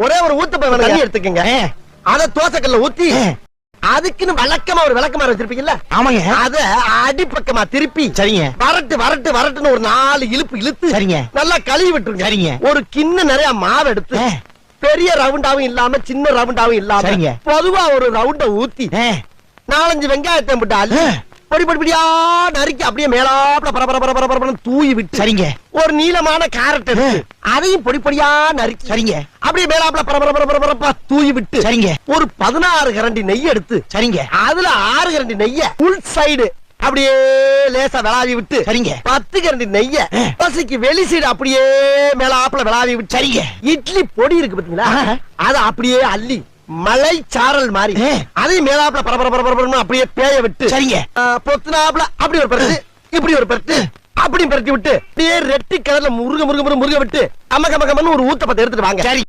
ஒரே ஒரு ஊத்தப்ப தண்ணி எடுத்துக்கங்க. அத தோசைக்கல்ல ஊத்தி அதுக்குன்னு வழக்கமா ஒரு விளக்கமாறு வச்சிருப்பீங்கல்ல? ஆமாங்க. அத அடிப்பக்கமா திருப்பி சரிங்க. வரட்டுன்னு ஒரு 4 இழுப்பு இழுத்து சரிங்க. நல்லா கழுவி விட்டுருங்க. சரிங்க. ஒரு கிண்ண நிறைய மாவு எடுத்து பெரிய ரவுண்டாவும் இல்லாம சின்ன ரவுண்டாவும் இல்லாம சரிங்க. பொதுவா ஒரு ரவுண்ட ஊத்தி 4-5 வெங்காயத்தை போட்டு அள்ளி பொடி பொடியா நறுக்கி அப்படியே மேலாப்ல பரபர தூவி விட்டு சரிங்க. ஒரு நீளமான கேரட் எடுத்து அதையும் பொடி பொடியா நறுக்கி சரிங்க. அப்படியே மேலாப்ல பரபர தூவி விட்டு சரிங்க. ஒரு 16 கரண்டி நெய் எடுத்து சரிங்க. அதுல 6 கரண்டி நெய்ய உள் சைடு அப்படியே லேசா விளாவி விட்டு சரிங்க. 10 கரண்டி நெய்ய பசிக்கு வெளி சைடு அப்படியே மேலாப்ல விளாவி விட்டு சரிங்க. இட்லி பொடி இருக்கு பாத்தீங்களா? அத அப்படியே அள்ளி மலை சாரல் மாதிரி அதையும் மேலாப்ல பரபர அப்படியே பேய விட்டு சரிங்க. பொத்துனாப்ல அப்படி ஒரு பரட்டு இப்படி ஒரு பரட்டு அப்படி பரட்டி விட்டு அப்படியே ரெட்டி கலர்ல முருக விட்டு அம்ம கம்மன்னு ஒரு ஊத்தப்பத்தை எடுத்துட்டு வாங்க. சரி.